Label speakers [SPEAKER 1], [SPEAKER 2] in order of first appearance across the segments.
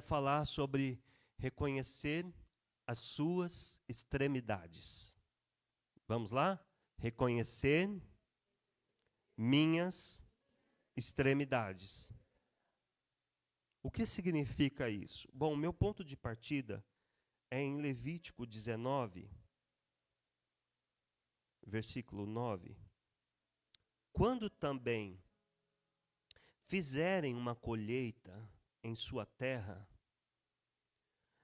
[SPEAKER 1] falar sobre reconhecer as suas extremidades. Vamos lá? Reconhecer minhas extremidades. O que significa isso? Bom, meu ponto de partida é em Levítico 19, versículo 9. Quando também fizerem uma colheita em sua terra,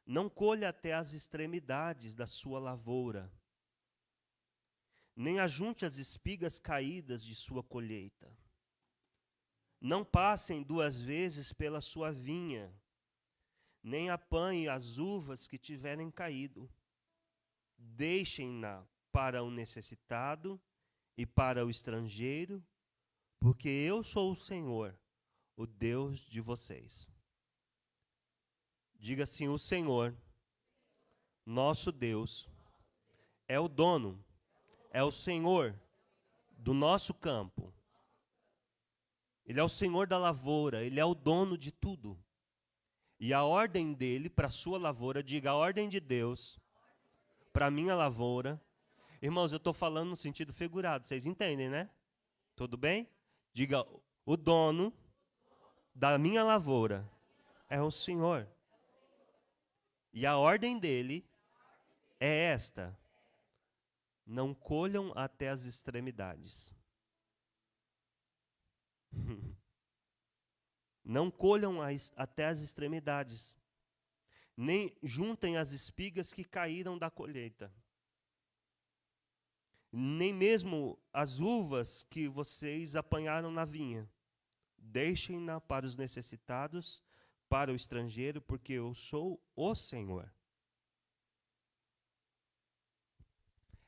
[SPEAKER 1] não colha até as extremidades da sua lavoura, nem ajunte as espigas caídas de sua colheita. Não passem 2 vezes pela sua vinha, nem apanhe as uvas que tiverem caído. Deixem-na para o necessitado e para o estrangeiro, porque eu sou o Senhor, o Deus de vocês. Diga assim: o Senhor, nosso Deus, é o dono, é o Senhor do nosso campo. Ele é o Senhor da lavoura, Ele é o dono de tudo. E a ordem dele para a sua lavoura, diga a ordem de Deus para a minha lavoura. Irmãos, eu estou falando no sentido figurado, vocês entendem, né? Tudo bem? Diga, o dono da minha lavoura é o Senhor. E a ordem dele é esta: não colham até as extremidades. Não colham até as extremidades, nem juntem as espigas que caíram da colheita, nem mesmo as uvas que vocês apanharam na vinha. Deixem-na para os necessitados, para o estrangeiro, porque eu sou o Senhor.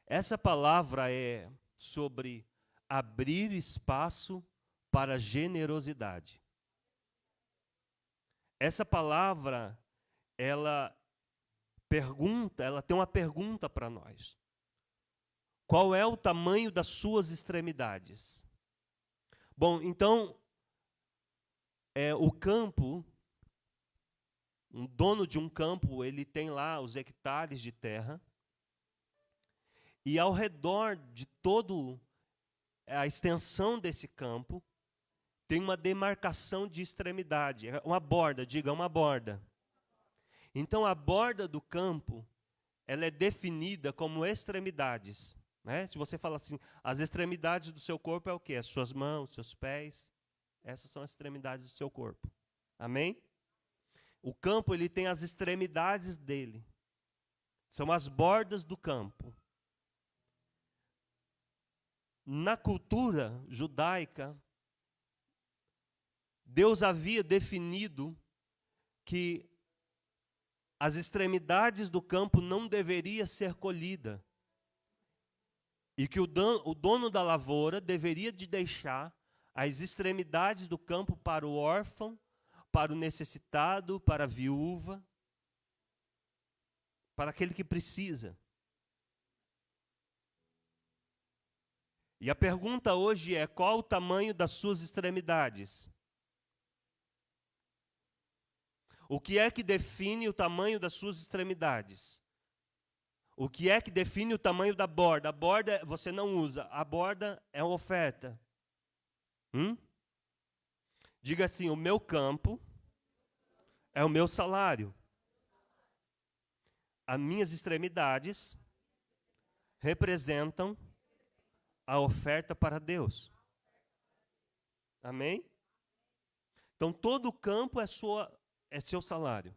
[SPEAKER 1] Essa palavra é sobre abrir espaço para generosidade. Essa palavra, ela tem uma pergunta para nós. Qual é o tamanho das suas extremidades? Bom, então, o campo, um dono de um campo, ele tem lá os hectares de terra, e ao redor de toda a extensão desse campo, tem uma demarcação de extremidade, uma borda, diga uma borda. Então a borda do campo, ela é definida como extremidades. Né? Se você fala assim, as extremidades do seu corpo é o quê? As suas mãos, seus pés, essas são as extremidades do seu corpo. Amém? O campo, ele tem as extremidades dele. São as bordas do campo. Na cultura judaica, Deus havia definido que as extremidades do campo não deveriam ser colhidas. E que o dono da lavoura deveria de deixar as extremidades do campo para o órfão, para o necessitado, para a viúva, para aquele que precisa. E a pergunta hoje é: qual o tamanho das suas extremidades? O que é que define o tamanho das suas extremidades? O que é que define o tamanho da borda? A borda você não usa, a borda é uma oferta. Diga assim: o meu campo é o meu salário. As minhas extremidades representam a oferta para Deus. Amém? Então todo o campo é seu salário.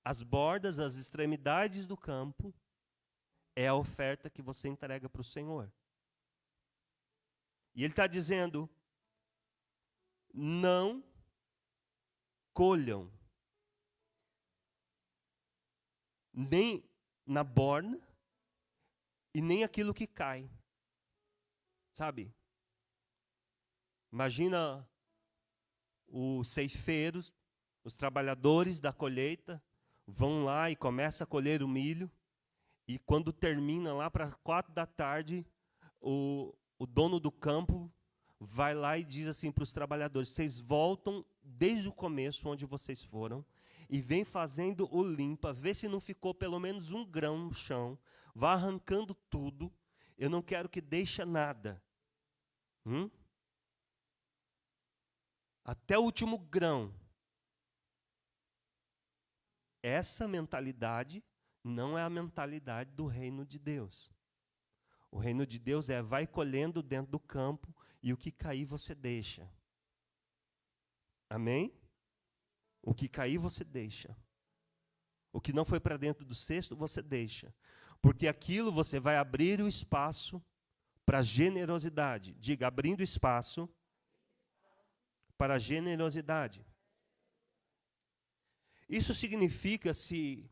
[SPEAKER 1] As bordas, as extremidades do campo é a oferta que você entrega para o Senhor. E Ele está dizendo: não colham nem na borda e nem aquilo que cai. Sabe? Imagina os ceifeiros, os trabalhadores da colheita, vão lá e começam a colher o milho, e quando termina lá para 4 da tarde, o dono do campo vai lá e diz assim para os trabalhadores: vocês voltam desde o começo onde vocês foram, e vem fazendo o limpa, vê se não ficou pelo menos um grão no chão, vá arrancando tudo. Eu não quero que deixe nada. Até o último grão. Essa mentalidade não é a mentalidade do reino de Deus. O reino de Deus é vai colhendo dentro do campo e o que cair você deixa. Amém? O que cair você deixa. O que não foi para dentro do cesto você deixa. Porque aquilo você vai abrir o espaço para generosidade. Diga, abrindo espaço para generosidade. Isso significa se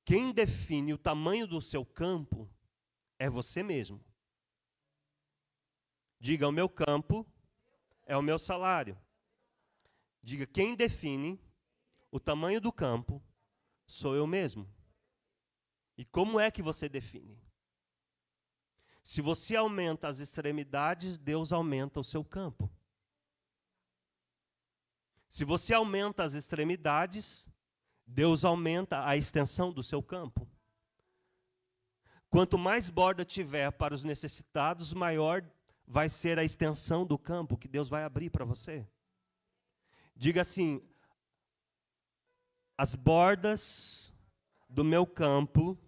[SPEAKER 1] quem define o tamanho do seu campo é você mesmo. Diga, o meu campo é o meu salário. Diga, quem define o tamanho do campo sou eu mesmo. E como é que você define? Se você aumenta as extremidades, Deus aumenta o seu campo. Se você aumenta as extremidades, Deus aumenta a extensão do seu campo. Quanto mais borda tiver para os necessitados, maior vai ser a extensão do campo que Deus vai abrir para você. Diga assim, as bordas do meu campo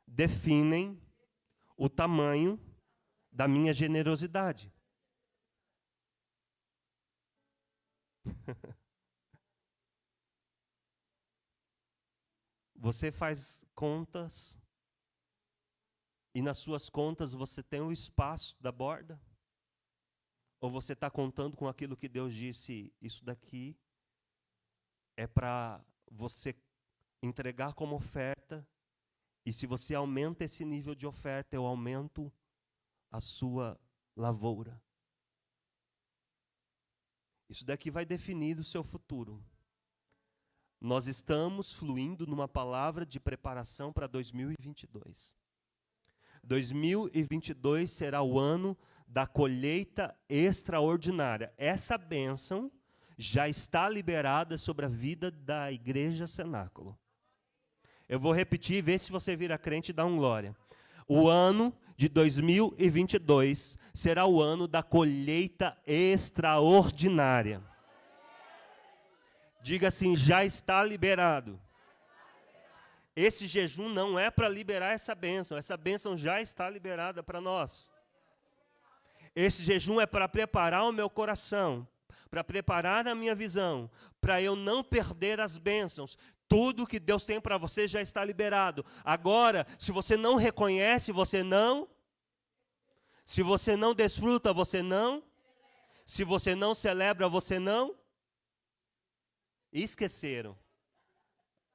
[SPEAKER 1] definem o tamanho da minha generosidade. Você faz contas e nas suas contas você tem o espaço da borda? Ou você está contando com aquilo que Deus disse, isso daqui é para você entregar como oferta, e se você aumenta esse nível de oferta, eu aumento a sua lavoura. Isso daqui vai definir o seu futuro. Nós estamos fluindo numa palavra de preparação para 2022. 2022 será o ano da colheita extraordinária. Essa bênção já está liberada sobre a vida da Igreja Cenáculo. Eu vou repetir, vê se você vira crente e dá um glória. O ano de 2022 será o ano da colheita extraordinária. Diga assim, já está liberado. Esse jejum não é para liberar essa bênção já está liberada para nós. Esse jejum é para preparar o meu coração, para preparar a minha visão, para eu não perder as bênçãos. Tudo que Deus tem para você já está liberado. Agora, se você não reconhece, você não. Se você não desfruta, você não. Se você não celebra, você não. Esqueceram.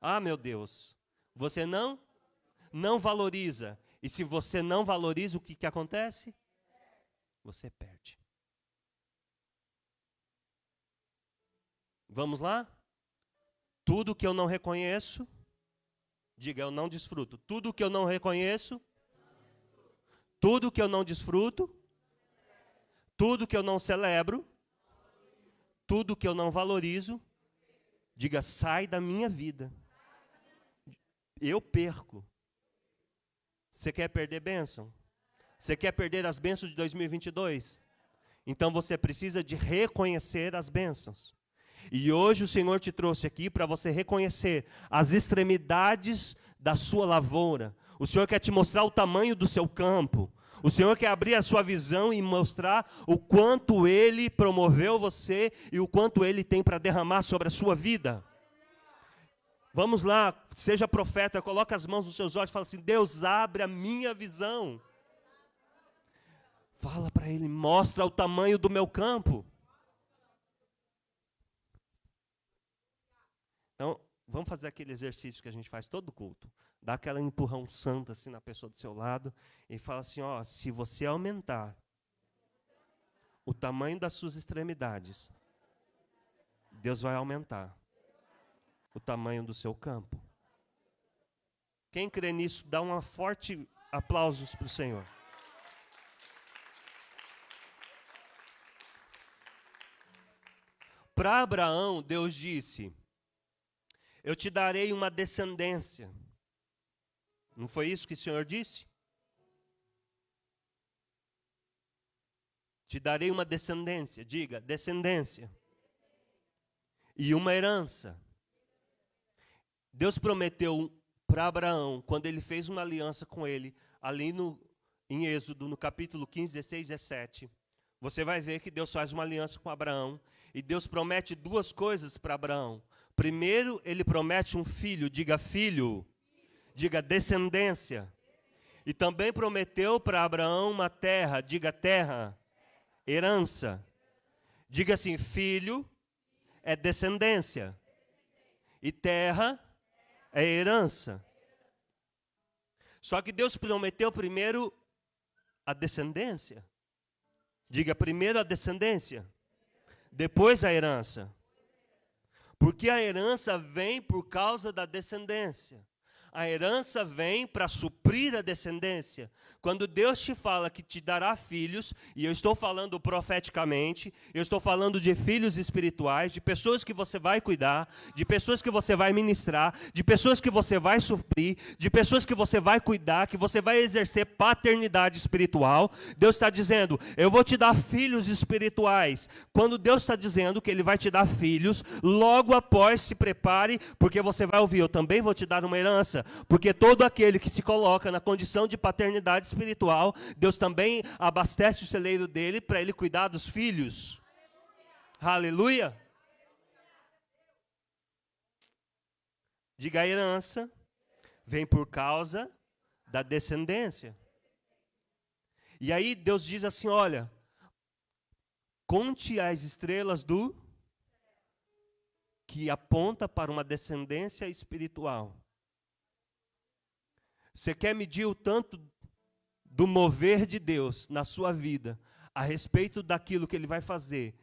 [SPEAKER 1] Ah, meu Deus. Você não valoriza. E se você não valoriza, o que acontece? Você perde. Vamos lá? Tudo que eu não reconheço, diga, eu não desfruto. Tudo que eu não reconheço, tudo que eu não desfruto, tudo que eu não celebro, tudo que eu não valorizo, diga, sai da minha vida. Eu perco. Você quer perder bênção? Você quer perder as bênçãos de 2022? Então você precisa de reconhecer as bênçãos. E hoje o Senhor te trouxe aqui para você reconhecer as extremidades da sua lavoura. O Senhor quer te mostrar o tamanho do seu campo. O Senhor quer abrir a sua visão e mostrar o quanto Ele promoveu você e o quanto Ele tem para derramar sobre a sua vida. Vamos lá, seja profeta, coloca as mãos nos seus olhos e fala assim, Deus, abre a minha visão. Fala para Ele, mostra o tamanho do meu campo. Então, vamos fazer aquele exercício que a gente faz todo culto. Dá aquela empurrão santo assim na pessoa do seu lado e fala assim, ó, se você aumentar o tamanho das suas extremidades, Deus vai aumentar o tamanho do seu campo. Quem crê nisso, dá um forte aplausos para o Senhor. Para Abraão, Deus disse: eu te darei uma descendência. Não foi isso que o Senhor disse? Te darei uma descendência. Diga, descendência. E uma herança. Deus prometeu para Abraão, quando ele fez uma aliança com ele, ali em Êxodo, no capítulo 15, 16, 17. Você vai ver que Deus faz uma aliança com Abraão. E Deus promete duas coisas para Abraão. Primeiro, ele promete um filho. Diga filho. Diga descendência. E também prometeu para Abraão uma terra. Diga terra. Herança. Diga assim, filho é descendência. E terra é herança. Só que Deus prometeu primeiro a descendência. Diga primeiro a descendência, depois a herança. Porque a herança vem por causa da descendência. A herança vem para suprir a descendência. Quando Deus te fala que te dará filhos, e eu estou falando profeticamente, eu estou falando de filhos espirituais, de pessoas que você vai cuidar, de pessoas que você vai ministrar, de pessoas que você vai suprir, de pessoas que você vai cuidar, que você vai exercer paternidade espiritual. Deus está dizendo, eu vou te dar filhos espirituais. Quando Deus está dizendo que Ele vai te dar filhos, logo após se prepare, porque você vai ouvir, eu também vou te dar uma herança. Porque todo aquele que se coloca na condição de paternidade espiritual, Deus também abastece o celeiro dele para ele cuidar dos filhos. Aleluia. Aleluia. Diga, a herança vem por causa da descendência. E aí Deus diz assim, olha, conte as estrelas do que aponta para uma descendência espiritual. Você quer medir o tanto do mover de Deus na sua vida, a respeito daquilo que Ele vai fazer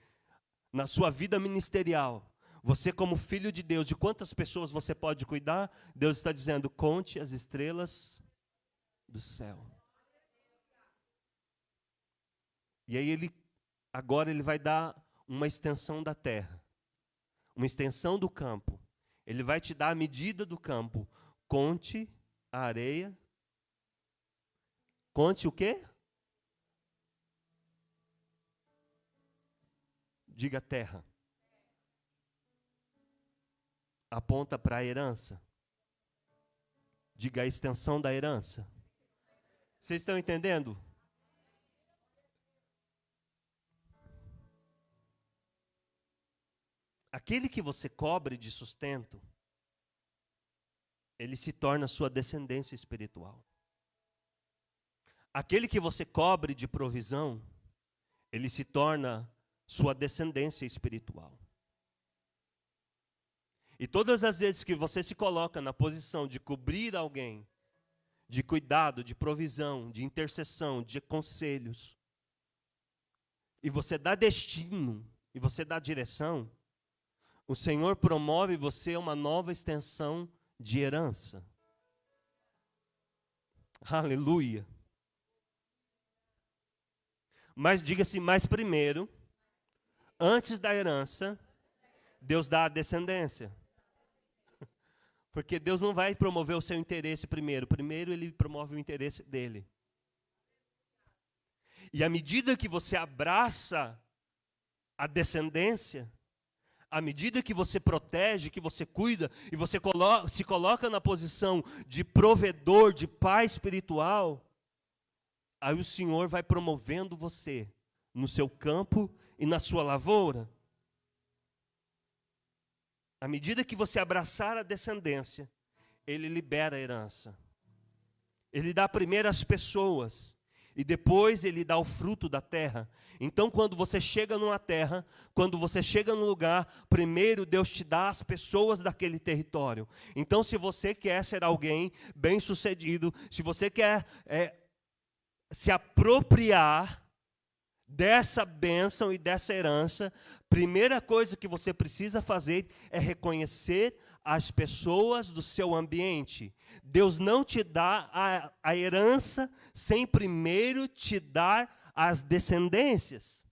[SPEAKER 1] na sua vida ministerial? Você como filho de Deus, de quantas pessoas você pode cuidar? Deus está dizendo, conte as estrelas do céu. E aí agora Ele vai dar uma extensão da terra, uma extensão do campo. Ele vai te dar a medida do campo. Conte a areia. Conte o quê? Diga terra. Aponta para a herança. Diga a extensão da herança. Vocês estão entendendo? Aquele que você cobre de sustento, ele se torna sua descendência espiritual. Aquele que você cobre de provisão, ele se torna sua descendência espiritual. E todas as vezes que você se coloca na posição de cobrir alguém, de cuidado, de provisão, de intercessão, de conselhos, e você dá destino, e você dá direção, o Senhor promove você uma nova extensão de herança. Aleluia. Mas diga-se, mas primeiro, antes da herança, Deus dá a descendência. Porque Deus não vai promover o seu interesse primeiro. Primeiro Ele promove o interesse dele. E à medida que você abraça a descendência, à medida que você protege, que você cuida, e você se coloca na posição de provedor, de pai espiritual, aí o Senhor vai promovendo você no seu campo e na sua lavoura. À medida que você abraçar a descendência, Ele libera a herança. Ele dá primeiro as pessoas, e depois Ele dá o fruto da terra. Então, quando você chega numa terra, quando você chega num lugar, primeiro Deus te dá as pessoas daquele território. Então, se você quer ser alguém bem-sucedido, se você quer se apropriar dessa bênção e dessa herança, primeira coisa que você precisa fazer é reconhecer as pessoas do seu ambiente. Deus não te dá a herança sem primeiro te dar as descendências.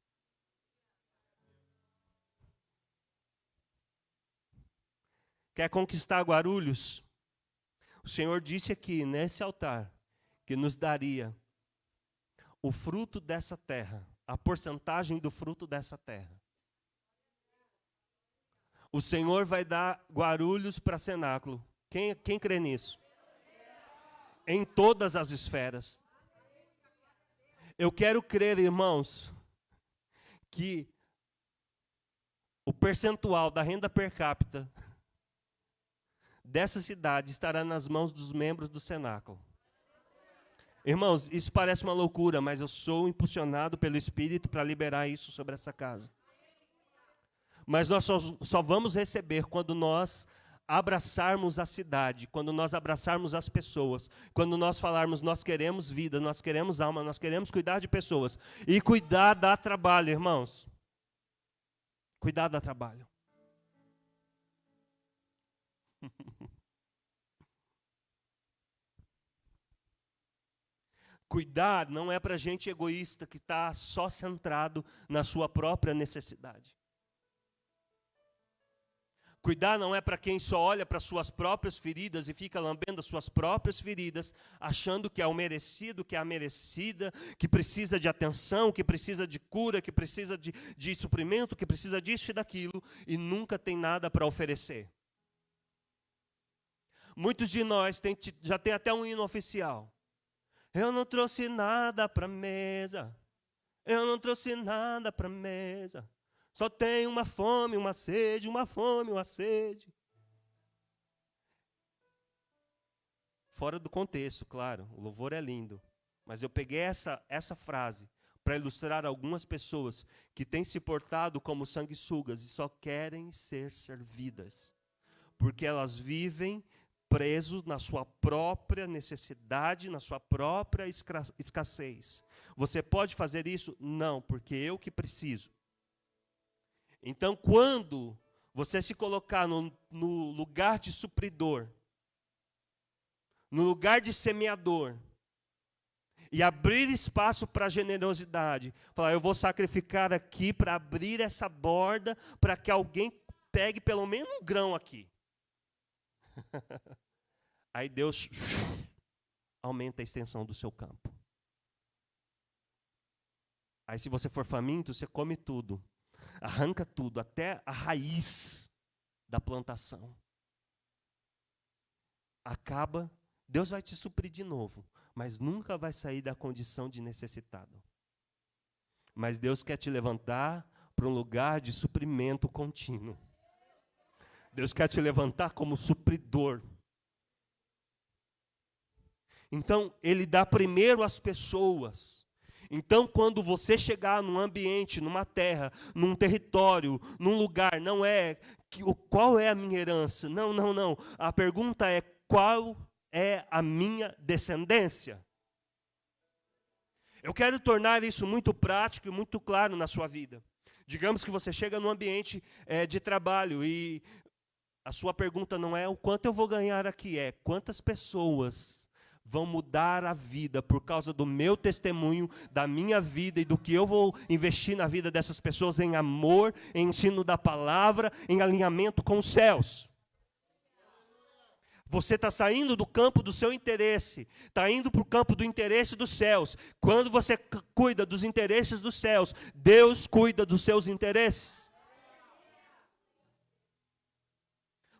[SPEAKER 1] Quer conquistar Guarulhos? O Senhor disse aqui, nesse altar, que nos daria o fruto dessa terra, a porcentagem do fruto dessa terra. O Senhor vai dar Guarulhos para Cenáculo. Quem crê nisso? Em todas as esferas. Eu quero crer, irmãos, que o percentual da renda per capita dessa cidade estará nas mãos dos membros do Cenáculo. Irmãos, isso parece uma loucura, mas eu sou impulsionado pelo Espírito para liberar isso sobre essa casa. Mas nós só vamos receber quando nós abraçarmos a cidade, quando nós abraçarmos as pessoas, quando nós falarmos, nós queremos vida, nós queremos alma, nós queremos cuidar de pessoas. E cuidar dá trabalho, irmãos. Cuidar dá trabalho. Cuidar não é para gente egoísta que está só centrado na sua própria necessidade. Cuidar não é para quem só olha para suas próprias feridas e fica lambendo as suas próprias feridas, achando que é o merecido, que é a merecida, que precisa de atenção, que precisa de cura, que precisa de suprimento, que precisa disso e daquilo, e nunca tem nada para oferecer. Muitos de nós já tem até um hino oficial. Eu não trouxe nada para a mesa. Eu não trouxe nada para a mesa. Só tenho uma fome, uma sede, uma fome, uma sede. Fora do contexto, claro. O louvor é lindo. Mas eu peguei essa frase para ilustrar algumas pessoas que têm se portado como sanguessugas e só querem ser servidas. Porque elas vivem presos na sua própria necessidade, na sua própria escassez. Você pode fazer isso? Não, porque eu que preciso. Então, quando você se colocar no lugar de supridor, no lugar de semeador, e abrir espaço para a generosidade, falar, eu vou sacrificar aqui para abrir essa borda, para que alguém pegue pelo menos um grão aqui. Aí Deus aumenta a extensão do seu campo. Aí se você for faminto, você come tudo. Arranca tudo, até a raiz da plantação. Acaba, Deus vai te suprir de novo, mas nunca vai sair da condição de necessitado. Mas Deus quer te levantar para um lugar de suprimento contínuo. Deus quer te levantar como supridor. Então, Ele dá primeiro às pessoas. Então, quando você chegar num ambiente, numa terra, num território, num lugar, não é qual é a minha herança. Não, não, não. A pergunta é qual é a minha descendência. Eu quero tornar isso muito prático e muito claro na sua vida. Digamos que você chega num ambiente de trabalho e a sua pergunta não é o quanto eu vou ganhar aqui, é quantas pessoas vão mudar a vida por causa do meu testemunho, da minha vida e do que eu vou investir na vida dessas pessoas em amor, em ensino da palavra, em alinhamento com os céus. Você está saindo do campo do seu interesse, está indo para o campo do interesse dos céus. Quando você cuida dos interesses dos céus, Deus cuida dos seus interesses.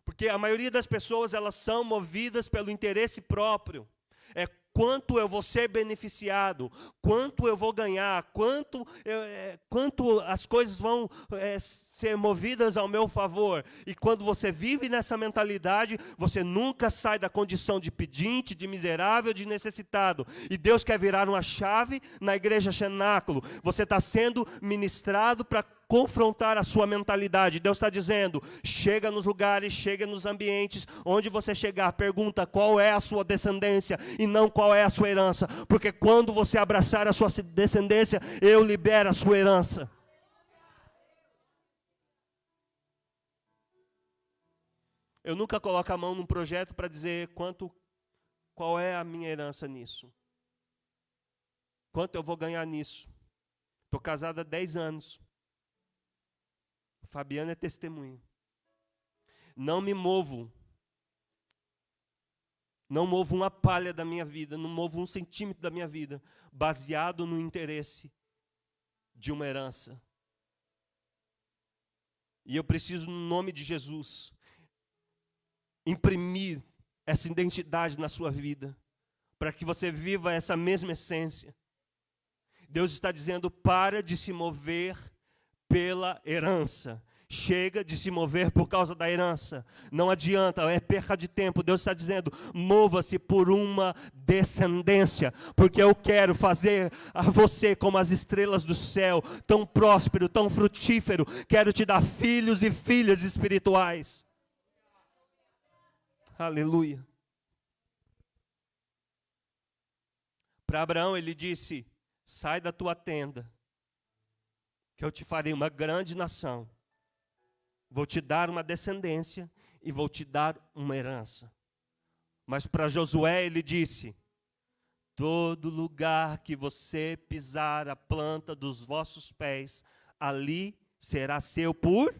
[SPEAKER 1] Porque a maioria das pessoas, elas são movidas pelo interesse próprio. É quanto eu vou ser beneficiado, quanto eu vou ganhar, quanto as coisas vão ser movidas ao meu favor. E quando você vive nessa mentalidade, você nunca sai da condição de pedinte, de miserável, de necessitado. E Deus quer virar uma chave na igreja Cenáculo. Você está sendo ministrado para confrontar a sua mentalidade. Deus está dizendo, chega nos lugares, chega nos ambientes, onde você chegar, pergunta qual é a sua descendência e não qual é a sua herança, porque quando você abraçar a sua descendência, eu libero a sua herança. Eu nunca coloco a mão num projeto para dizer qual é a minha herança nisso. Quanto eu vou ganhar nisso. Estou casado há 10 anos. Fabiana é testemunha. Não me movo. Não movo uma palha da minha vida, não movo 1 centímetro da minha vida, baseado no interesse de uma herança. E eu preciso, no nome de Jesus, imprimir essa identidade na sua vida, para que você viva essa mesma essência. Deus está dizendo, para de se mover pela herança. Chega de se mover por causa da herança. Não adianta, é perca de tempo. Deus está dizendo, mova-se por uma descendência, porque eu quero fazer a você como as estrelas do céu, tão próspero, tão frutífero. Quero te dar filhos e filhas espirituais. Aleluia. Para Abraão ele disse, sai da tua tenda, que eu te farei uma grande nação. Vou te dar uma descendência e vou te dar uma herança. Mas para Josué ele disse, todo lugar que você pisar a planta dos vossos pés, ali será seu por,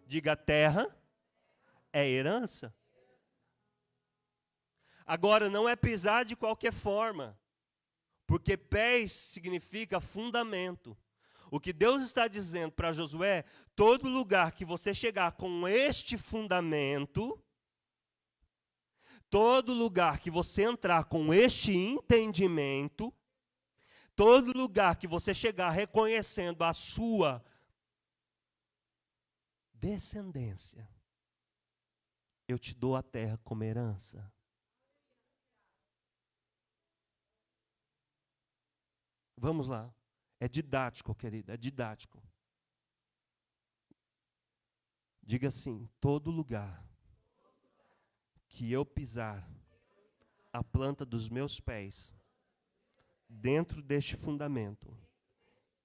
[SPEAKER 1] diga terra, é herança. Agora não é pisar de qualquer forma, porque pés significa fundamento. O que Deus está dizendo para Josué, todo lugar que você chegar com este fundamento, todo lugar que você entrar com este entendimento, todo lugar que você chegar reconhecendo a sua descendência, eu te dou a terra como herança. Vamos lá. É didático, querida, é didático. Diga assim, todo lugar que eu pisar a planta dos meus pés, dentro deste fundamento,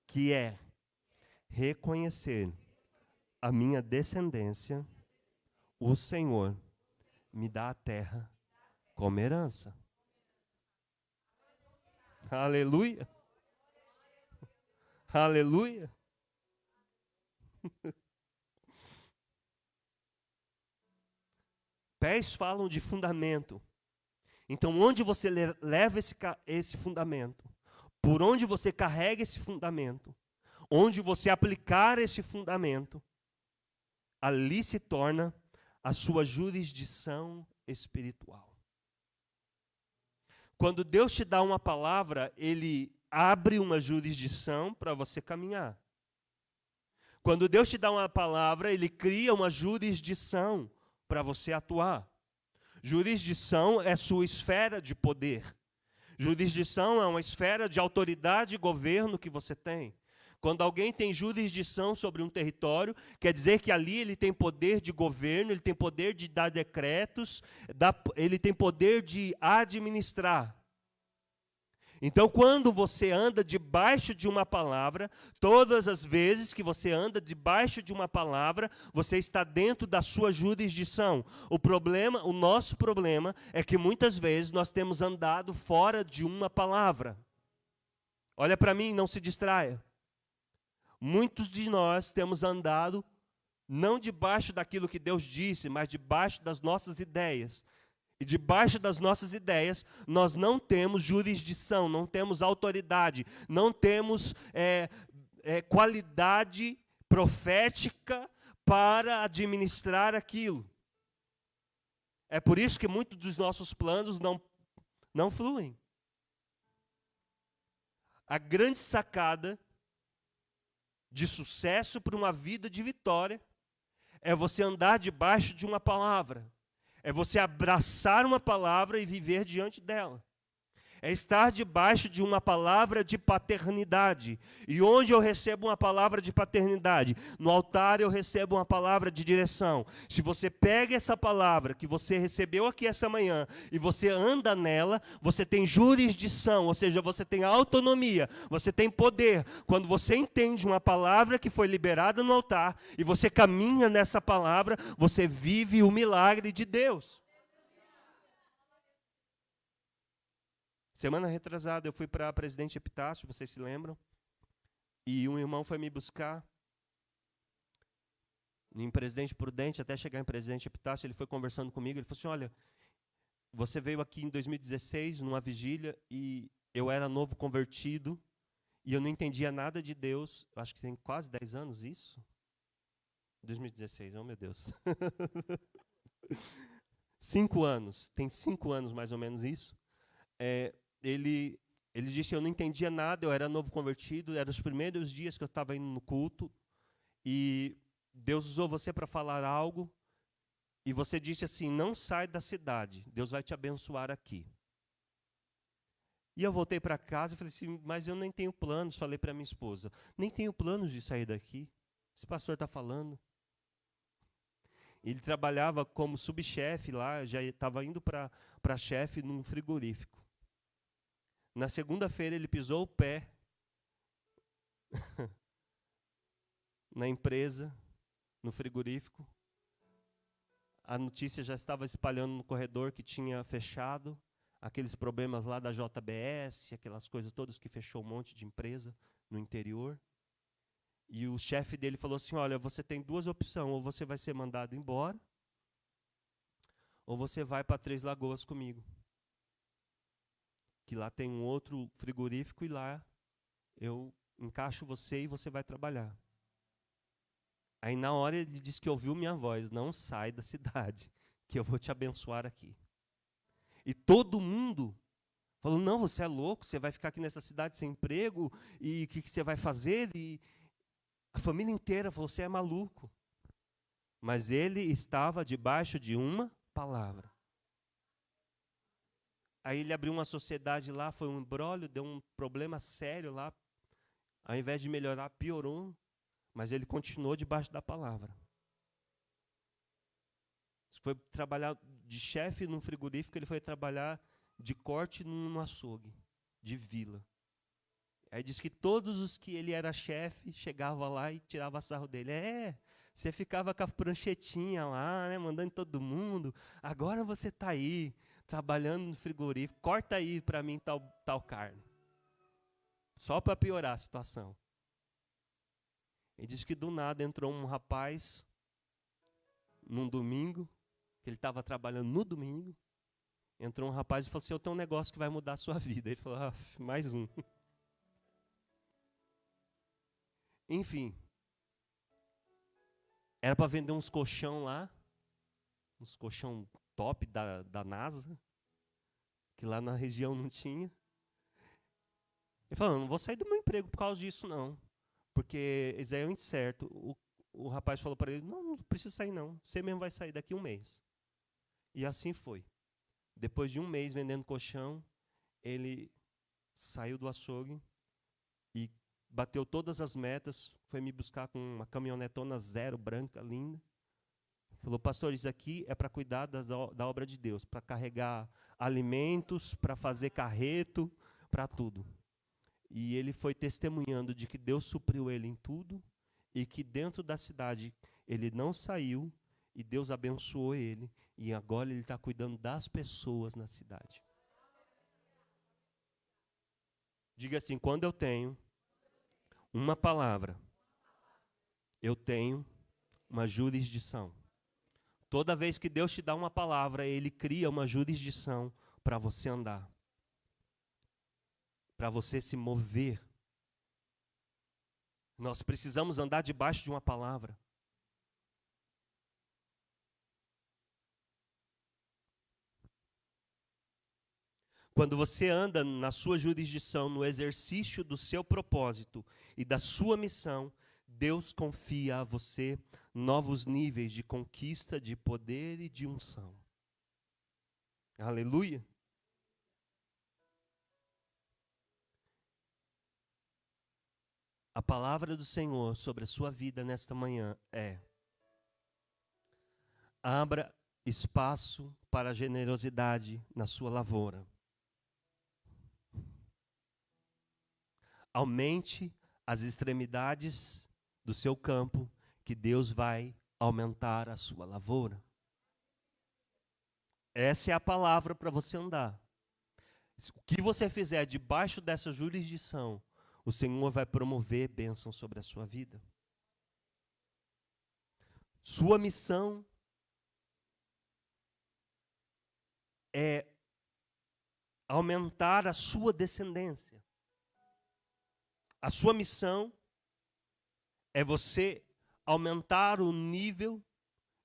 [SPEAKER 1] que é reconhecer a minha descendência, o Senhor me dá a terra como herança. Aleluia. Aleluia. Pés falam de fundamento. Então, onde você leva esse fundamento, por onde você carrega esse fundamento, onde você aplicar esse fundamento, ali se torna a sua jurisdição espiritual. Quando Deus te dá uma palavra, Ele abre uma jurisdição para você caminhar. Quando Deus te dá uma palavra, Ele cria uma jurisdição para você atuar. Jurisdição é sua esfera de poder. Jurisdição é uma esfera de autoridade e governo que você tem. Quando alguém tem jurisdição sobre um território, quer dizer que ali ele tem poder de governo, ele tem poder de dar decretos, ele tem poder de administrar. Então, quando você anda debaixo de uma palavra, todas as vezes que você anda debaixo de uma palavra, você está dentro da sua jurisdição. O nosso problema é que muitas vezes nós temos andado fora de uma palavra. Olha para mim, não se distraia. Muitos de nós temos andado não debaixo daquilo que Deus disse, mas debaixo das nossas ideias. E debaixo das nossas ideias, nós não temos jurisdição, não temos autoridade, não temos qualidade profética para administrar aquilo. É por isso que muitos dos nossos planos não fluem. A grande sacada de sucesso para uma vida de vitória é você andar debaixo de uma palavra. É você abraçar uma palavra e viver diante dela. É estar debaixo de uma palavra de paternidade. E onde eu recebo uma palavra de paternidade? No altar eu recebo uma palavra de direção. Se você pega essa palavra que você recebeu aqui essa manhã e você anda nela, você tem jurisdição, ou seja, você tem autonomia, você tem poder. Quando você entende uma palavra que foi liberada no altar e você caminha nessa palavra, você vive o milagre de Deus. Semana retrasada eu fui para Presidente Epitácio, vocês se lembram? E um irmão foi me buscar em Presidente Prudente, até chegar em Presidente Epitácio, ele foi conversando comigo, ele falou assim, olha, você veio aqui em 2016, numa vigília, e eu era novo convertido, e eu não entendia nada de Deus, acho que tem quase 10 anos isso. 2016, oh meu Deus. 5 anos, tem 5 anos mais ou menos isso. Ele disse, eu não entendia nada, eu era novo convertido, eram os primeiros dias que eu estava indo no culto, e Deus usou você para falar algo, e você disse assim, não sai da cidade, Deus vai te abençoar aqui. E eu voltei para casa e falei assim, mas eu nem tenho planos, falei para minha esposa, nem tenho planos de sair daqui, esse pastor está falando. Ele trabalhava como subchefe lá, já estava indo para chefe num frigorífico. Na segunda-feira ele pisou o pé na empresa, no frigorífico. A notícia já estava espalhando no corredor que tinha fechado, aqueles problemas lá da JBS, aquelas coisas todas que fechou um monte de empresa no interior. E o chefe dele falou assim, olha, você tem 2 opções, ou você vai ser mandado embora, ou você vai para Três Lagoas comigo. Que lá tem um outro frigorífico e lá eu encaixo você e você vai trabalhar. Aí na hora ele disse que ouviu minha voz, não sai da cidade, que eu vou te abençoar aqui. E todo mundo falou, não, você é louco, você vai ficar aqui nessa cidade sem emprego, e o que você vai fazer? E a família inteira falou, você é maluco. Mas ele estava debaixo de uma palavra. Aí ele abriu uma sociedade lá, foi um imbróglio, deu um problema sério lá. Ao invés de melhorar, piorou. Mas ele continuou debaixo da palavra. Foi trabalhar de chefe num frigorífico, ele foi trabalhar de corte num açougue, de vila. Aí diz que todos os que ele era chefe chegavam lá e tiravam sarro dele. Você ficava com a pranchetinha lá, né, mandando todo mundo. Agora você está aí, trabalhando no frigorífico. Corta aí para mim tal carne. Só para piorar a situação. Ele diz que do nada entrou um rapaz, num domingo, que ele estava trabalhando no domingo. Entrou um rapaz e falou assim, eu tenho um negócio que vai mudar a sua vida. Ele falou, mais um. Enfim, era para vender uns colchão lá, uns colchão top da NASA, que lá na região não tinha. Ele falou, não vou sair do meu emprego por causa disso não, porque isso aí é incerto. O rapaz falou para ele, não precisa sair não, você mesmo vai sair daqui 1 mês. E assim foi. Depois de 1 mês vendendo colchão, ele saiu do açougue e bateu todas as metas, foi me buscar com uma caminhonetona 0, branca, linda. Falou, pastor, isso aqui é para cuidar da obra de Deus, para carregar alimentos, para fazer carreto, para tudo. E ele foi testemunhando de que Deus supriu ele em tudo e que dentro da cidade ele não saiu e Deus abençoou ele. E agora ele está cuidando das pessoas na cidade. Diga assim, quando eu tenho uma palavra, eu tenho uma jurisdição. Toda vez que Deus te dá uma palavra, Ele cria uma jurisdição para você andar. Para você se mover. Nós precisamos andar debaixo de uma palavra. Quando você anda na sua jurisdição, no exercício do seu propósito e da sua missão, Deus confia a você novos níveis de conquista, de poder e de unção. Aleluia. A palavra do Senhor sobre a sua vida nesta manhã é: abra espaço para a generosidade na sua lavoura. Aumente as extremidades do seu campo, que Deus vai aumentar a sua lavoura. Essa é a palavra para você andar. O que você fizer debaixo dessa jurisdição, o Senhor vai promover bênção sobre a sua vida. Sua missão é aumentar a sua descendência. A sua missão é você aumentar o nível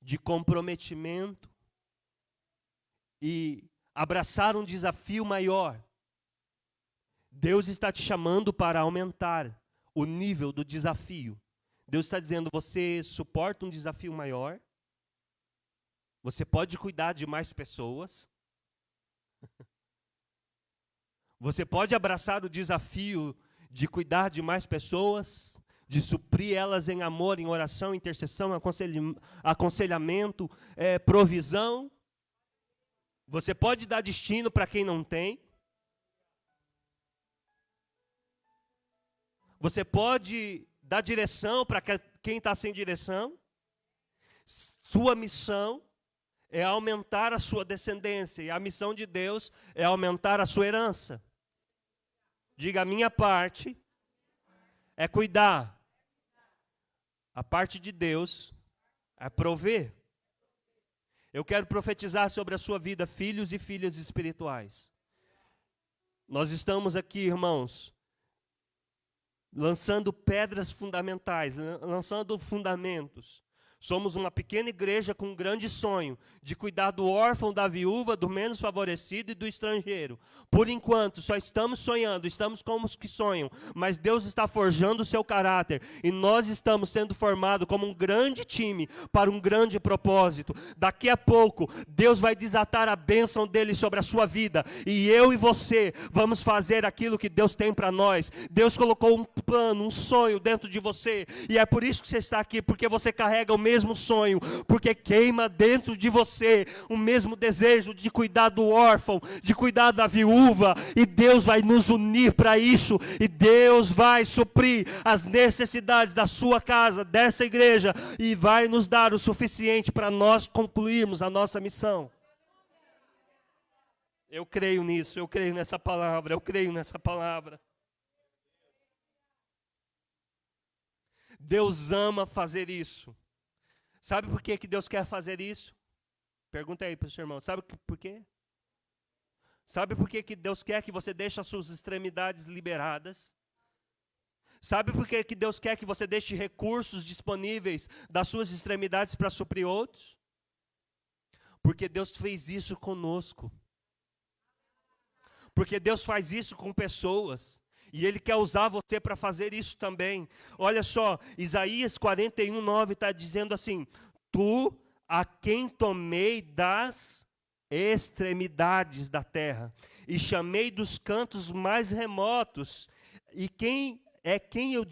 [SPEAKER 1] de comprometimento e abraçar um desafio maior. Deus está te chamando para aumentar o nível do desafio. Deus está dizendo, você suporta um desafio maior? Você pode cuidar de mais pessoas? Você pode abraçar o desafio de cuidar de mais pessoas, de suprir elas em amor, em oração, intercessão, aconselhamento, provisão? Você pode dar destino para quem não tem? Você pode dar direção para quem está sem direção? Sua missão é aumentar a sua descendência, e a missão de Deus é aumentar a sua herança. Diga, a minha parte é cuidar. A parte de Deus é prover. Eu quero profetizar sobre a sua vida, filhos e filhas espirituais. Nós estamos aqui, irmãos, lançando pedras fundamentais, lançando fundamentos. Somos uma pequena igreja com um grande sonho de cuidar do órfão, da viúva, do menos favorecido e do estrangeiro. Por enquanto, só estamos sonhando, estamos como os que sonham, mas Deus está forjando o seu caráter e nós estamos sendo formados como um grande time para um grande propósito. Daqui a pouco, Deus vai desatar a bênção dele sobre a sua vida e eu e você vamos fazer aquilo que Deus tem para nós. Deus colocou um plano, um sonho dentro de você e é por isso que você está aqui, porque você carrega o mesmo sonho, porque queima dentro de você o mesmo desejo de cuidar do órfão, de cuidar da viúva, e Deus vai nos unir para isso, e Deus vai suprir as necessidades da sua casa, dessa igreja, e vai nos dar o suficiente para nós concluirmos a nossa missão. Eu creio nisso, eu creio nessa palavra, eu creio nessa palavra. Deus ama fazer isso. Sabe por que Deus quer fazer isso? Pergunta aí para o seu irmão. Sabe por quê? Sabe por que Deus quer que você deixe as suas extremidades liberadas? Sabe por que Deus quer que você deixe recursos disponíveis das suas extremidades para suprir outros? Porque Deus fez isso conosco. Porque Deus faz isso com pessoas. E Ele quer usar você para fazer isso também. Olha só, Isaías 41:9 está dizendo assim: Tu, a quem tomei das extremidades da terra, e chamei dos cantos mais remotos, e a quem eu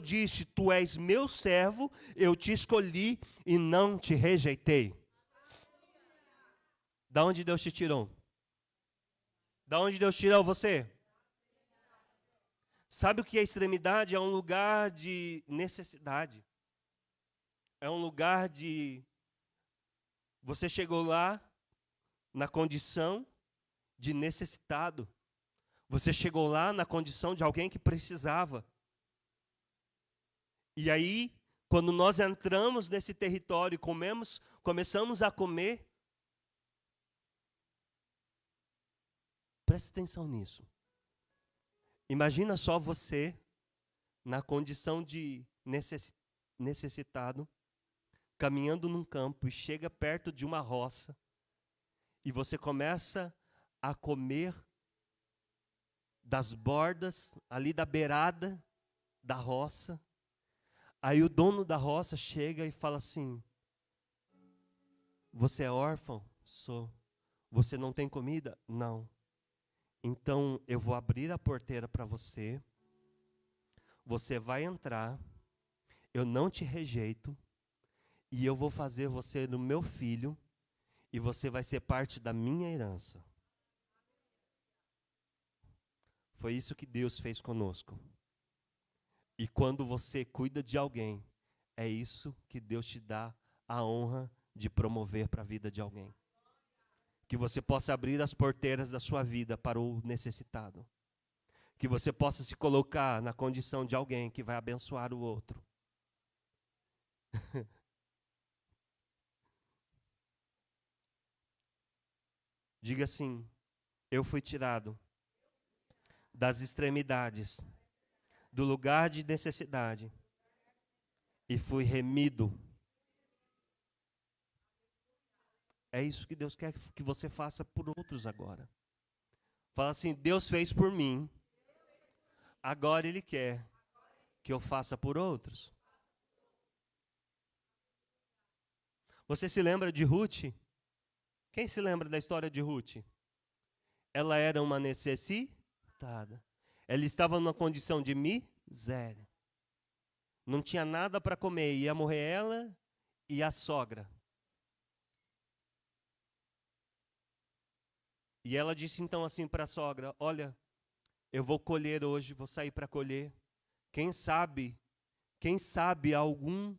[SPEAKER 1] disse, tu és meu servo, eu te escolhi e não te rejeitei. Da onde Deus te tirou? Da onde Deus tirou você? Sabe o que é extremidade? É um lugar de necessidade. É um lugar de... Você chegou lá na condição de necessitado. Você chegou lá na condição de alguém que precisava. E aí, quando nós entramos nesse território e começamos a comer, preste atenção nisso. Imagina só você, na condição de necessitado, caminhando num campo e chega perto de uma roça, e você começa a comer das bordas, ali da beirada da roça. Aí o dono da roça chega e fala assim: você é órfão? Sou. Você não tem comida? Não. Então, eu vou abrir a porteira para você, você vai entrar, eu não te rejeito, e eu vou fazer você no meu filho, e você vai ser parte da minha herança. Foi isso que Deus fez conosco. E quando você cuida de alguém, é isso que Deus te dá a honra de promover para a vida de alguém. Que você possa abrir as porteiras da sua vida para o necessitado. Que você possa se colocar na condição de alguém que vai abençoar o outro. Diga assim: eu fui tirado das extremidades, do lugar de necessidade, e fui remido. É isso que Deus quer que você faça por outros agora. Fala assim: Deus fez por mim, agora Ele quer que eu faça por outros. Você se lembra de Ruth? Quem se lembra da história de Ruth? Ela era uma necessitada. Ela estava numa condição de miséria. Não tinha nada para comer, ia morrer ela e a sogra. E ela disse então assim para a sogra: olha, eu vou colher hoje, vou sair para colher. Quem sabe algum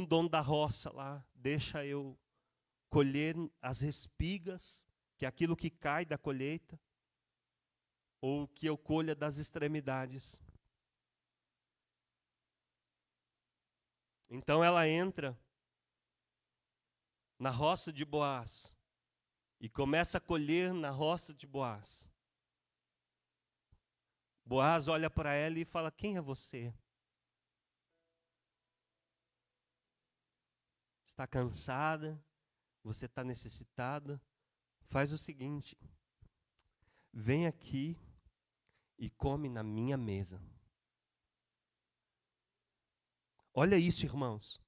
[SPEAKER 1] dono da roça lá, deixa eu colher as espigas, que é aquilo que cai da colheita, ou que eu colha das extremidades. Então ela entra na roça de Boaz e começa a colher na roça de Boaz. Boaz olha para ela e fala: quem é você? Está cansada? Você está necessitada? Faz o seguinte: vem aqui e come na minha mesa. Olha isso, irmãos.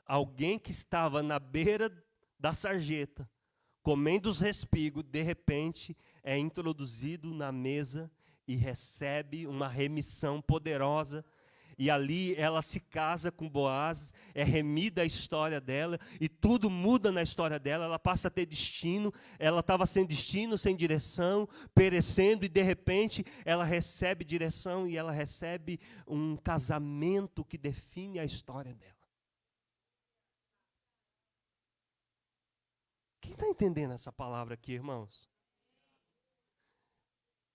[SPEAKER 1] Alguém que estava na beira da sarjeta, comendo os respigos, de repente é introduzido na mesa e recebe uma remissão poderosa. E ali ela se casa com Boaz, é remida a história dela, e tudo muda na história dela, ela passa a ter destino, ela estava sem destino, sem direção, perecendo, e de repente ela recebe direção e ela recebe um casamento que define a história dela. Quem está entendendo essa palavra aqui, irmãos?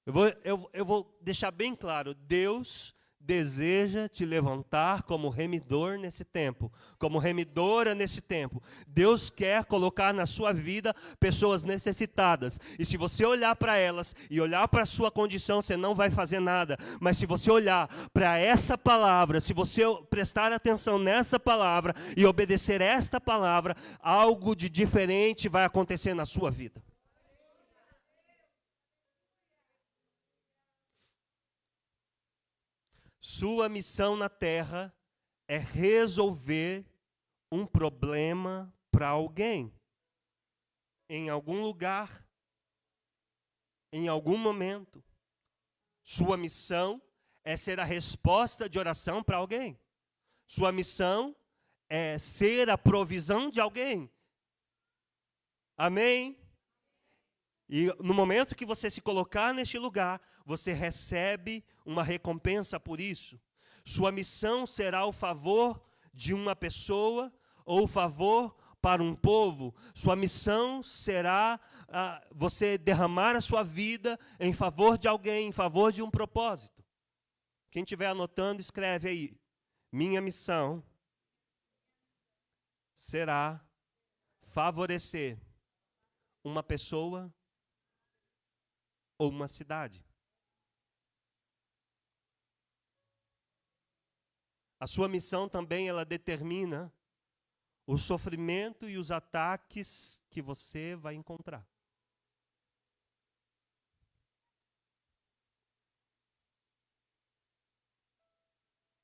[SPEAKER 1] Eu vou deixar bem claro: Deus deseja te levantar como remidor nesse tempo, como remidora nesse tempo. Deus quer colocar na sua vida pessoas necessitadas. E se você olhar para elas e olhar para a sua condição, você não vai fazer nada. Mas se você olhar para essa palavra, se você prestar atenção nessa palavra e obedecer esta palavra, algo de diferente vai acontecer na sua vida. Sua missão na terra é resolver um problema para alguém, em algum lugar, em algum momento. Sua missão é ser a resposta de oração para alguém. Sua missão é ser a provisão de alguém. Amém? E no momento que você se colocar neste lugar, você recebe uma recompensa por isso. Sua missão será o favor de uma pessoa ou o favor para um povo. Sua missão será você derramar a sua vida em favor de alguém, em favor de um propósito. Quem estiver anotando, escreve aí: minha missão será favorecer uma pessoa ou uma cidade. A sua missão também, ela determina o sofrimento e os ataques que você vai encontrar.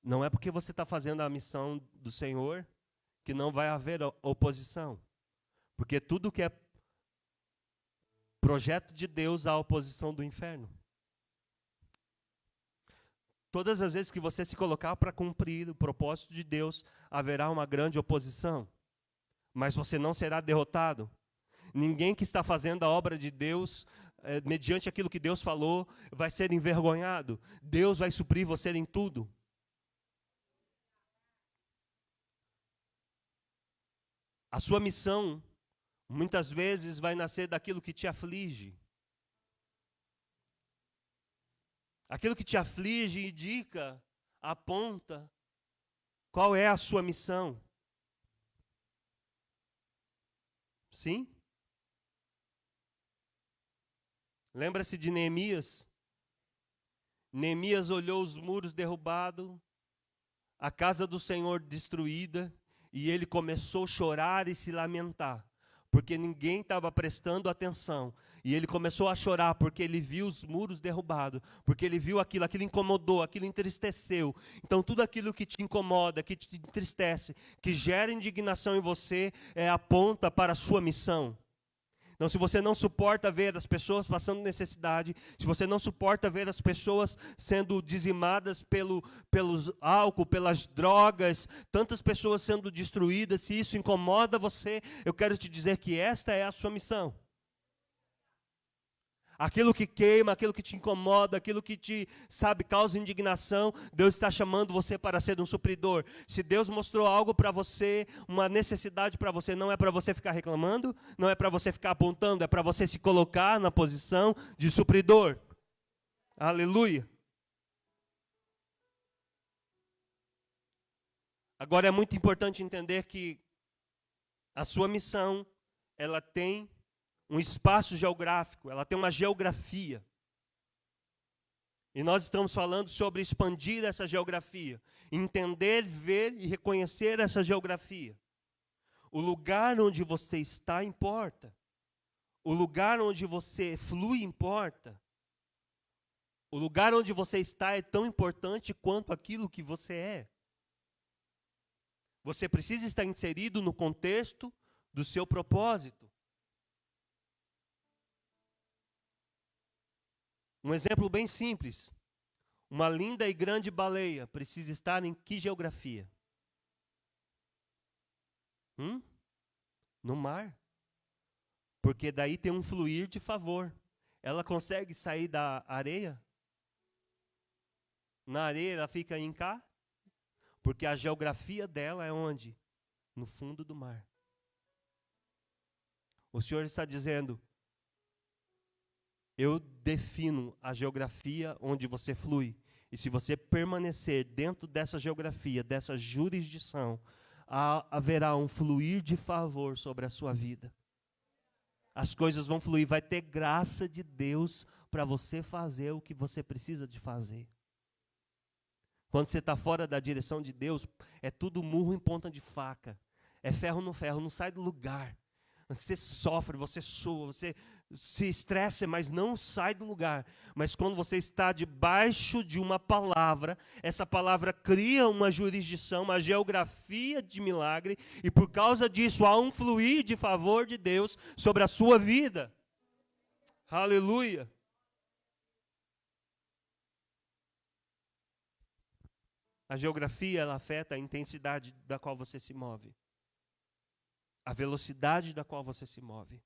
[SPEAKER 1] Não é porque você está fazendo a missão do Senhor que não vai haver oposição. Porque tudo que é projeto de Deus, há oposição do inferno. Todas as vezes que você se colocar para cumprir o propósito de Deus, haverá uma grande oposição. Mas você não será derrotado. Ninguém que está fazendo a obra de Deus, mediante aquilo que Deus falou, vai ser envergonhado. Deus vai suprir você em tudo. A sua missão, muitas vezes, vai nascer daquilo que te aflige. Aquilo que te aflige indica, aponta Qual é a sua missão? Sim? Lembra-se de Neemias? Neemias olhou os muros derrubados, a casa do Senhor destruída, e ele começou a chorar e se lamentar, porque ninguém estava prestando atenção. E ele começou a chorar porque ele viu os muros derrubados, porque ele viu aquilo incomodou, aquilo entristeceu. Então tudo aquilo que te incomoda, que te entristece, que gera indignação em você, aponta para a sua missão. Então, se você não suporta ver as pessoas passando necessidade, se você não suporta ver as pessoas sendo dizimadas pelos álcool, pelas drogas, tantas pessoas sendo destruídas, se isso incomoda você, eu quero te dizer que esta é a sua missão. Aquilo que queima, aquilo que te incomoda, aquilo que te, causa indignação, Deus está chamando você para ser um supridor. Se Deus mostrou algo para você, uma necessidade para você, não é para você ficar reclamando, não é para você ficar apontando, é para você se colocar na posição de supridor. Aleluia. Agora é muito importante entender que a sua missão, ela tem um espaço geográfico, ela tem uma geografia. E nós estamos falando sobre expandir essa geografia, entender, ver e reconhecer essa geografia. O lugar onde você está importa. O lugar onde você flui importa. O lugar onde você está é tão importante quanto aquilo que você é. Você precisa estar inserido no contexto do seu propósito. Um exemplo bem simples. Uma linda e grande baleia precisa estar em que geografia? No mar. Porque daí tem um fluir de favor. Ela consegue sair da areia? Na areia ela fica em cá? Porque a geografia dela é onde? No fundo do mar. O Senhor está dizendo, eu defino a geografia onde você flui. E se você permanecer dentro dessa geografia, dessa jurisdição, haverá um fluir de favor sobre a sua vida. As coisas vão fluir, vai ter graça de Deus para você fazer o que você precisa de fazer. Quando você está fora da direção de Deus, é tudo murro em ponta de faca. É ferro no ferro, não sai do lugar. Você sofre, você sua, você se estressa, mas não sai do lugar. Mas quando você está debaixo de uma palavra, essa palavra cria uma jurisdição, uma geografia de milagre, e por causa disso há um fluir de favor de Deus sobre a sua vida. Aleluia. A geografia, ela afeta a intensidade da qual você se move. A velocidade da qual você se move.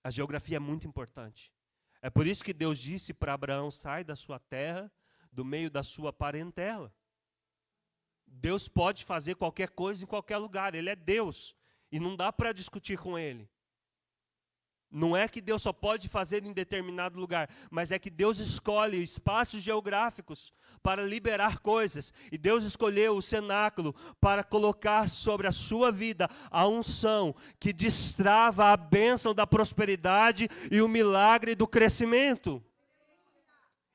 [SPEAKER 1] A geografia é muito importante. É por isso que Deus disse para Abraão, sai da sua terra, do meio da sua parentela. Deus pode fazer qualquer coisa em qualquer lugar, Ele é Deus. E não dá para discutir com Ele. Não é que Deus só pode fazer em determinado lugar, mas é que Deus escolhe espaços geográficos para liberar coisas. E Deus escolheu o cenáculo para colocar sobre a sua vida a unção que destrava a bênção da prosperidade e o milagre do crescimento.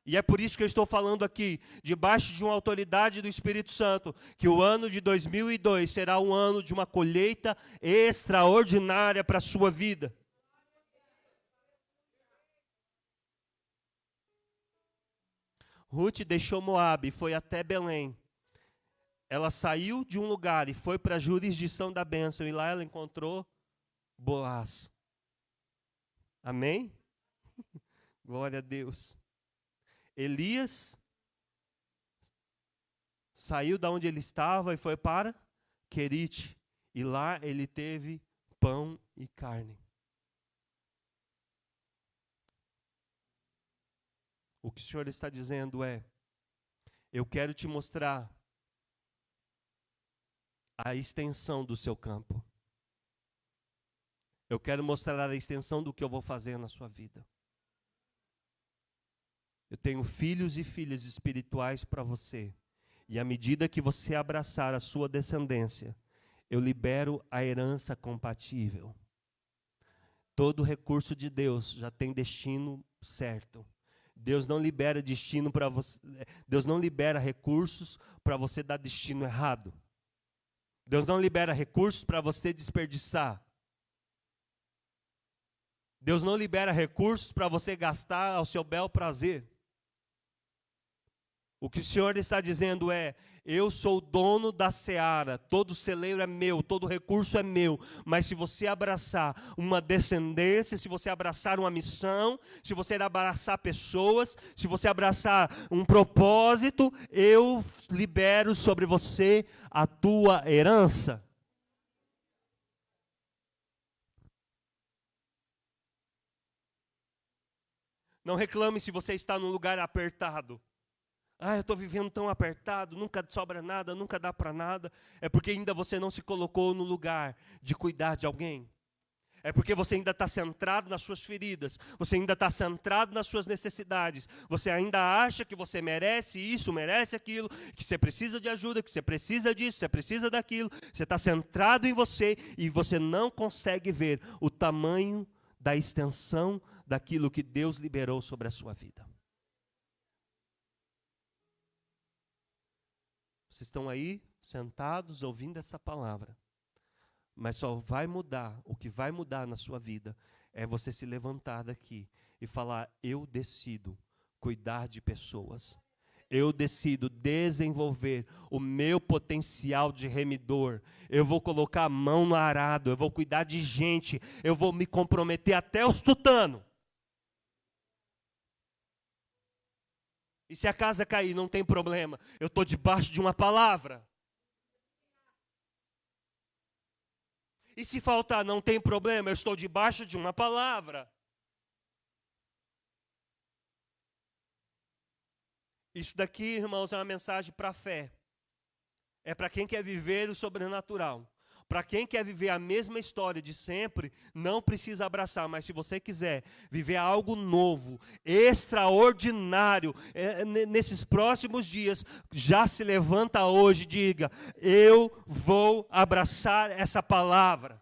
[SPEAKER 1] E é por isso que eu estou falando aqui, debaixo de uma autoridade do Espírito Santo, que o ano de 2002 será um ano de uma colheita extraordinária para a sua vida. Ruth deixou Moabe e foi até Belém. Ela saiu de um lugar e foi para a jurisdição da bênção. E lá ela encontrou Boaz. Amém? Glória a Deus. Elias saiu da onde ele estava e foi para Querite. E lá ele teve pão e carne. O que o Senhor está dizendo é, eu quero te mostrar a extensão do seu campo. Eu quero mostrar a extensão do que eu vou fazer na sua vida. Eu tenho filhos e filhas espirituais para você. E à medida que você abraçar a sua descendência, eu libero a herança compatível. Todo recurso de Deus já tem destino certo. Deus não libera destino para você. Deus não libera recursos para você dar destino errado. Deus não libera recursos para você desperdiçar. Deus não libera recursos para você gastar ao seu bel prazer. O que o Senhor está dizendo é: eu sou o dono da seara, todo celeiro é meu, todo recurso é meu, mas se você abraçar uma descendência, se você abraçar uma missão, se você abraçar pessoas, se você abraçar um propósito, eu libero sobre você a tua herança. Não reclame se você está num lugar apertado. Eu estou vivendo tão apertado, nunca sobra nada, nunca dá para nada. É porque ainda você não se colocou no lugar de cuidar de alguém. É porque você ainda está centrado nas suas feridas. Você ainda está centrado nas suas necessidades. Você ainda acha que você merece isso, merece aquilo, que você precisa de ajuda, que você precisa disso, você precisa daquilo. Você está centrado em você e você não consegue ver o tamanho da extensão daquilo que Deus liberou sobre a sua vida. Vocês estão aí, sentados, ouvindo essa palavra. Mas só vai mudar, o que vai mudar na sua vida, é você se levantar daqui e falar: eu decido cuidar de pessoas. Eu decido desenvolver o meu potencial de remidor. Eu vou colocar a mão no arado, eu vou cuidar de gente, eu vou me comprometer até os tutanos. E se a casa cair, não tem problema. Eu estou debaixo de uma palavra. E se faltar, não tem problema. Eu estou debaixo de uma palavra. Isso daqui, irmãos, é uma mensagem para a fé. É para quem quer viver o sobrenatural. Para quem quer viver a mesma história de sempre, não precisa abraçar. Mas se você quiser viver algo novo, extraordinário, nesses próximos dias, já se levanta hoje e diga: eu vou abraçar essa palavra.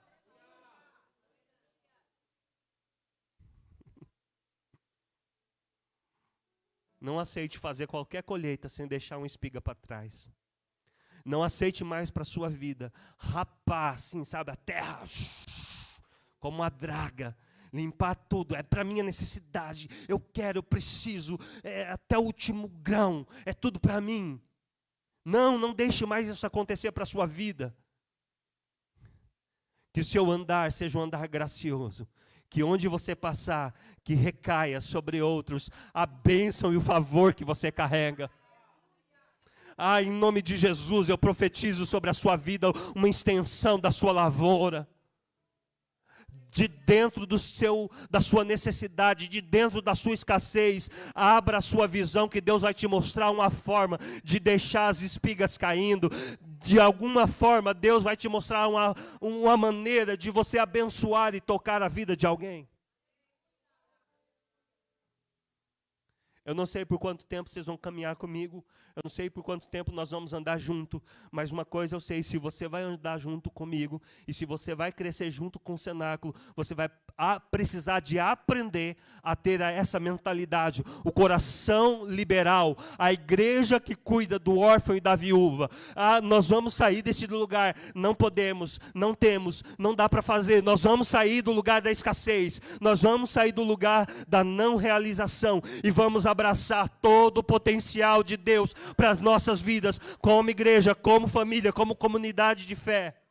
[SPEAKER 1] Não aceite fazer qualquer colheita sem deixar uma espiga para trás. Não aceite mais para a sua vida rapar, assim, sabe, a terra, como uma draga, limpar tudo, é para minha necessidade, eu quero, eu preciso, até o último grão, é tudo para mim. Não deixe mais isso acontecer para a sua vida. Que o seu andar seja um andar gracioso. Que onde você passar, que recaia sobre outros a bênção e o favor que você carrega. Em nome de Jesus, eu profetizo sobre a sua vida uma extensão da sua lavoura. De dentro da sua necessidade, de dentro da sua escassez, abra a sua visão que Deus vai te mostrar uma forma de deixar as espigas caindo. De alguma forma, Deus vai te mostrar uma maneira de você abençoar e tocar a vida de alguém. Eu não sei por quanto tempo vocês vão caminhar comigo, eu não sei por quanto tempo nós vamos andar junto, mas uma coisa eu sei: se você vai andar junto comigo, e se você vai crescer junto com o cenáculo, você vai precisar de aprender a ter essa mentalidade, o coração liberal, a igreja que cuida do órfão e da viúva. Nós vamos sair desse lugar, não podemos, não temos, não dá para fazer, nós vamos sair do lugar da escassez, nós vamos sair do lugar da não realização, e vamos abraçar todo o potencial de Deus para as nossas vidas, como igreja, como família, como comunidade de fé.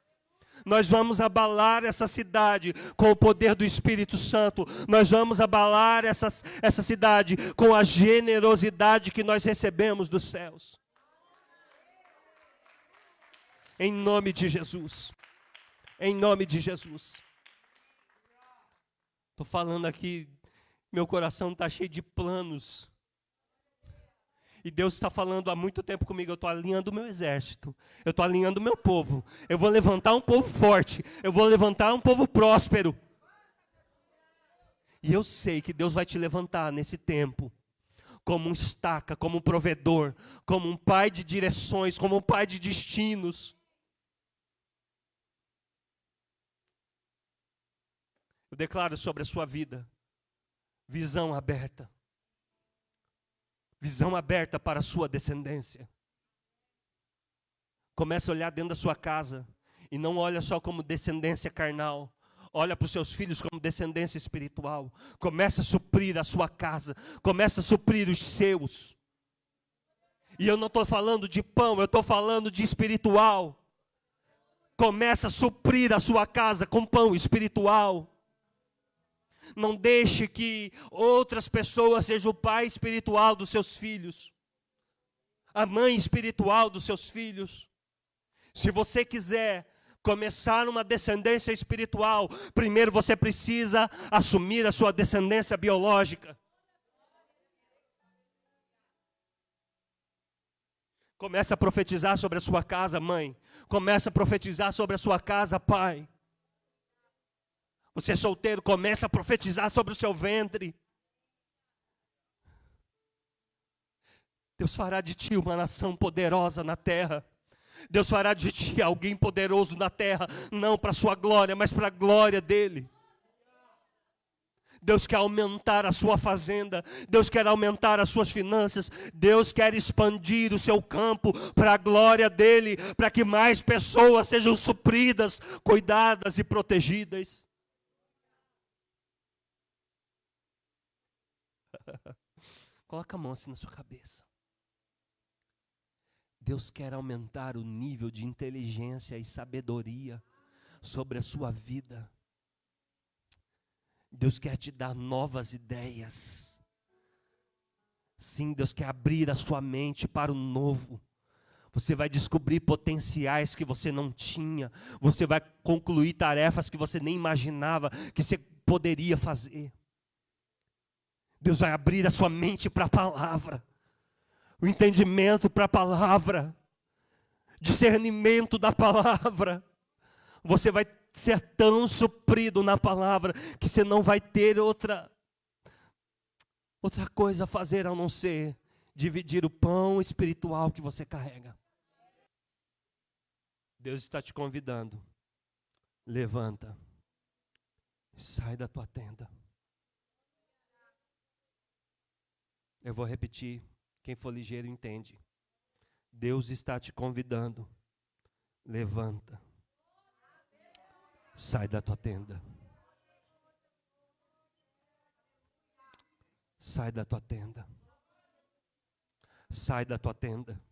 [SPEAKER 1] Nós vamos abalar essa cidade com o poder do Espírito Santo. Nós vamos abalar essa cidade com a generosidade que nós recebemos dos céus. Em nome de Jesus. Em nome de Jesus. Estou falando aqui, meu coração está cheio de planos. E Deus está falando há muito tempo comigo: eu estou alinhando o meu exército, eu estou alinhando o meu povo, eu vou levantar um povo forte, eu vou levantar um povo próspero. E eu sei que Deus vai te levantar nesse tempo como um estaca, como um provedor, como um pai de direções, como um pai de destinos. Eu declaro sobre a sua vida visão aberta. Visão aberta para a sua descendência. Comece a olhar dentro da sua casa e não olha só como descendência carnal. Olha para os seus filhos como descendência espiritual. Comece a suprir a sua casa. Comece a suprir os seus. E eu não estou falando de pão, eu estou falando de espiritual. Comece a suprir a sua casa com pão espiritual. Não deixe que outras pessoas sejam o pai espiritual dos seus filhos. A mãe espiritual dos seus filhos. Se você quiser começar uma descendência espiritual, primeiro você precisa assumir a sua descendência biológica. Comece a profetizar sobre a sua casa, mãe. Comece a profetizar sobre a sua casa, pai. Você é solteiro, comece a profetizar sobre o seu ventre. Deus fará de ti uma nação poderosa na terra. Deus fará de ti alguém poderoso na terra, não para a sua glória, mas para a glória dEle. Deus quer aumentar a sua fazenda, Deus quer aumentar as suas finanças, Deus quer expandir o seu campo para a glória dEle, para que mais pessoas sejam supridas, cuidadas e protegidas. Coloca a mão assim na sua cabeça. Deus quer aumentar o nível de inteligência e sabedoria sobre a sua vida. Deus quer te dar novas ideias. Sim, Deus quer abrir a sua mente para o novo. Você vai descobrir potenciais que você não tinha. Você vai concluir tarefas que você nem imaginava que você poderia fazer. Deus vai abrir a sua mente para a palavra. O entendimento para a palavra, discernimento da palavra. Você vai ser tão suprido na palavra que você não vai ter outra coisa a fazer a não ser dividir o pão espiritual que você carrega. Deus está te convidando. Levanta. Sai da tua tenda. Eu vou repetir. Quem for ligeiro entende. Deus está te convidando. Levanta. Sai da tua tenda. Sai da tua tenda. Sai da tua tenda.